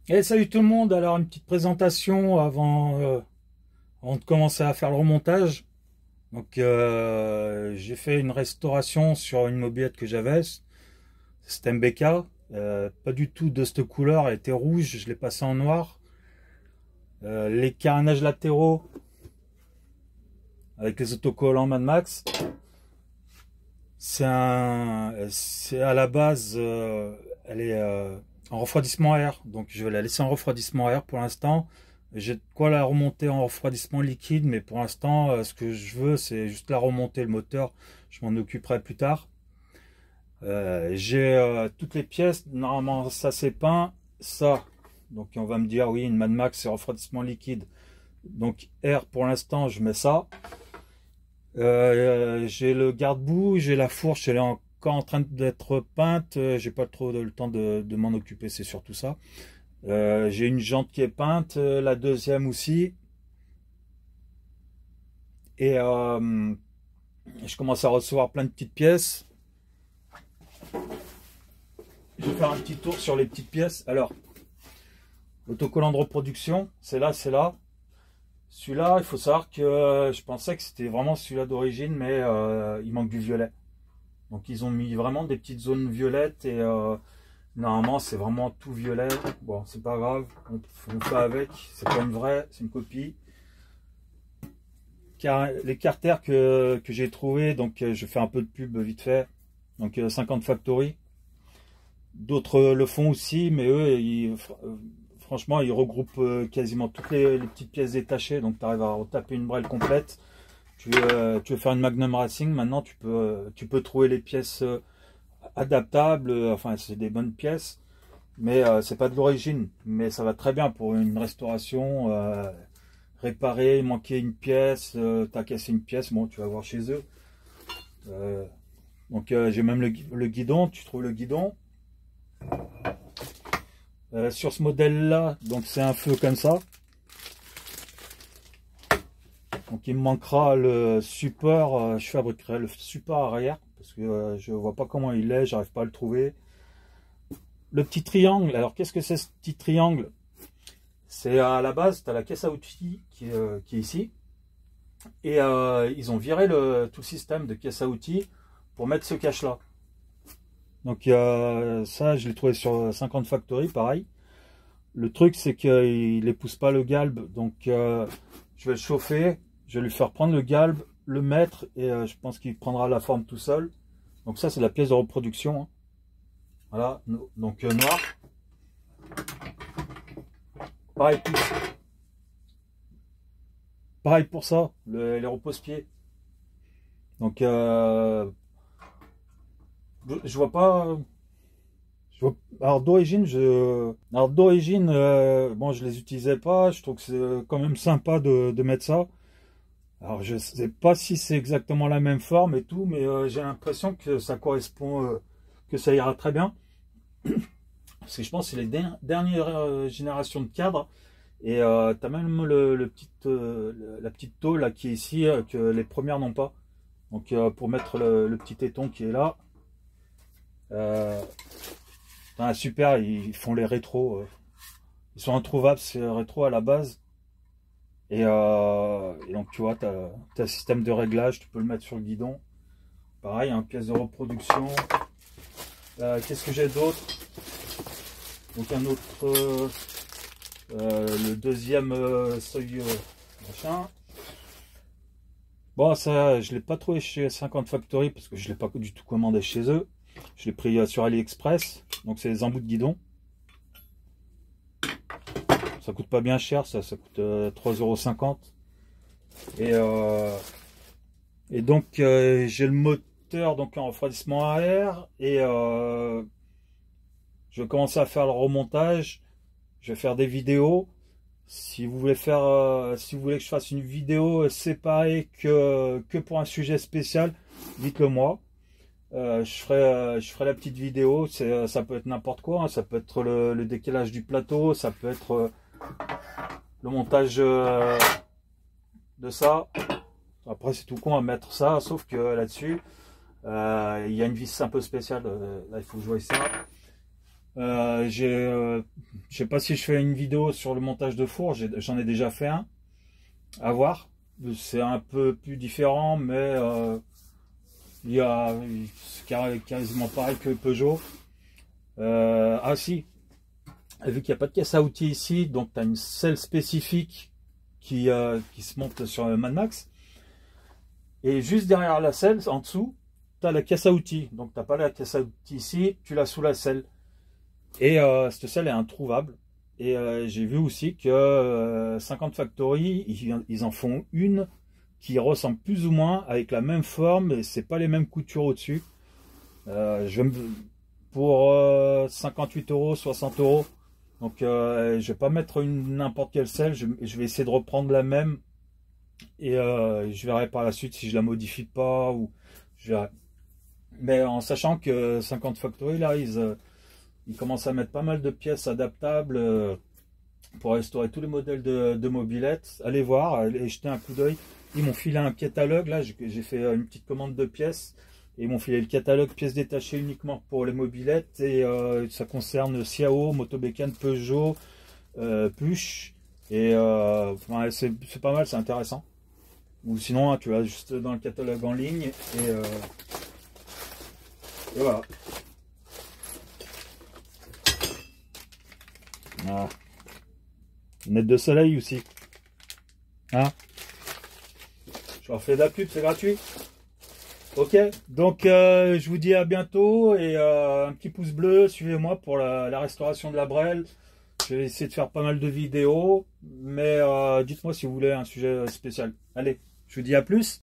Et salut tout le monde, alors une petite présentation avant de commencer à faire le remontage. Donc j'ai fait une restauration sur une mobilette que j'avais, c'était MBK, pas du tout de cette couleur, elle était rouge, je l'ai passée en noir. Les carénages latéraux avec les autocollants Mad Max, c'est à la base, elle est en refroidissement air, donc je vais la laisser en refroidissement air pour l'instant. J'ai de quoi la remonter en refroidissement liquide, mais pour l'instant, ce que je veux, c'est juste la remonter le moteur. Je m'en occuperai plus tard. J'ai toutes les pièces. Normalement, ça c'est peint. Ça, donc on va me dire, oui, une Mad Max, c'est refroidissement liquide. Donc air, pour l'instant, je mets ça. J'ai le garde-boue, j'ai la fourche, elle est encore en train d'être peinte. J'ai pas trop le temps de m'en occuper, c'est surtout ça. J'ai une jante qui est peinte, la deuxième aussi. Et je commence à recevoir plein de petites pièces. Je vais faire un petit tour sur les petites pièces. Alors, l'autocollant de reproduction, c'est là, c'est là. Celui-là, il faut savoir que je pensais que c'était vraiment celui-là d'origine, mais il manque du violet. Donc ils ont mis vraiment des petites zones violettes et normalement c'est vraiment tout violet. Bon, c'est pas grave, on fait avec, c'est pas une vraie, c'est une copie. Car les carters que j'ai trouvé, donc je fais un peu de pub vite fait. Donc 50 Factory. D'autres le font aussi, mais eux, franchement, ils regroupent quasiment toutes les petites pièces détachées. Donc tu arrives à retaper une brelle complète. Tu veux faire une Magnum Racing, maintenant tu peux trouver les pièces adaptables, enfin c'est des bonnes pièces, mais c'est pas de l'origine, mais ça va très bien pour une restauration, réparer, il manquait une pièce, t'as cassé une pièce, bon tu vas voir chez eux. Donc j'ai même le guidon, tu trouves le guidon. Sur ce modèle là, donc c'est un feu comme ça. Donc il me manquera le support, je fabriquerai le support arrière parce que je vois pas comment il est, j'arrive pas à le trouver. Le petit triangle, alors qu'est-ce que c'est ce petit triangle? C'est à la base, tu as la caisse à outils qui est ici. Et ils ont viré tout le système de caisse à outils pour mettre ce cache là. Donc ça, je l'ai trouvé sur 50 Factory, pareil. Le truc, c'est qu'il n'épouse pas le galbe, donc je vais le chauffer. Je vais lui faire prendre le galbe, le mettre, et je pense qu'il prendra la forme tout seul. Donc ça, c'est la pièce de reproduction. Hein. Voilà, donc noir. Pareil pour ça, les repose-pieds. Donc je vois pas. Alors d'origine, bon, je les utilisais pas. Je trouve que c'est quand même sympa de mettre ça. Alors je sais pas si c'est exactement la même forme et tout, mais j'ai l'impression que ça correspond, que ça ira très bien. Parce que je pense que c'est les dernières générations de cadres. Et tu as même la petite tôle là, qui est ici, que les premières n'ont pas. Donc pour mettre le petit téton qui est là. Super, ils font les rétros. Ils sont introuvables, ces rétros à la base. Et donc tu vois, tu as un système de réglage, tu peux le mettre sur le guidon. Pareil, hein, pièce de reproduction. Qu'est-ce que j'ai d'autre? Donc un autre, le deuxième seuil machin. Bon, ça, je ne l'ai pas trouvé chez 50 Factory parce que je ne l'ai pas du tout commandé chez eux. Je l'ai pris sur AliExpress. Donc c'est des embouts de guidon. Ça coûte pas bien cher, ça coûte 3,50 €. Et donc j'ai le moteur donc en refroidissement à air et je vais commencer à faire le remontage. Je vais faire des vidéos. Si vous voulez si vous voulez que je fasse une vidéo séparée que pour un sujet spécial, dites-le moi. Je ferai la petite vidéo. Ça peut être n'importe quoi. Hein. Ça peut être le décalage du plateau. Ça peut être le montage de ça. Après, c'est tout con à mettre ça. Sauf que là-dessus, il y a une vis un peu spéciale. Là, il faut que je voie ça. Je sais pas si je fais une vidéo sur le montage de four, j'en ai déjà fait un, à voir. C'est un peu plus différent, mais c'est quasiment pareil que Peugeot. Ah si, vu qu'il n'y a pas de caisse à outils ici, donc tu as une selle spécifique qui se monte sur le Mad Max. Et juste derrière la selle, en dessous, tu as la caisse à outils. Donc tu n'as pas la caisse à outils ici, tu l'as sous la selle. Et cette selle est introuvable. Et j'ai vu aussi que 50 Factory, ils en font une qui ressemble plus ou moins avec la même forme, et c'est pas les mêmes coutures au-dessus. Pour 58 euros, 60 euros. Donc je vais pas mettre n'importe quelle selle, je vais essayer de reprendre la même. Et je verrai par la suite si je la modifie pas, ou je verrai. Mais en sachant que 50 Factory là, ils commencent à mettre pas mal de pièces adaptables pour restaurer tous les modèles de mobylettes. Allez voir, allez jeter un coup d'œil. Ils m'ont filé un catalogue, là j'ai fait une petite commande de pièces. Et ils m'ont filé le catalogue pièces détachées uniquement pour les mobylettes. Et ça concerne Xiao, Motobécane, Peugeot, Puch. Et ouais, c'est pas mal, c'est intéressant. Ou sinon, hein, tu vas juste dans le catalogue en ligne. Et voilà. Voilà. Lunettes de soleil aussi. Hein? Je leur fais de la pub, c'est gratuit. Ok, donc je vous dis à bientôt, et un petit pouce bleu, suivez-moi pour la restauration de la Brel. Je vais essayer de faire pas mal de vidéos, mais dites-moi si vous voulez un sujet spécial. Allez, je vous dis à plus.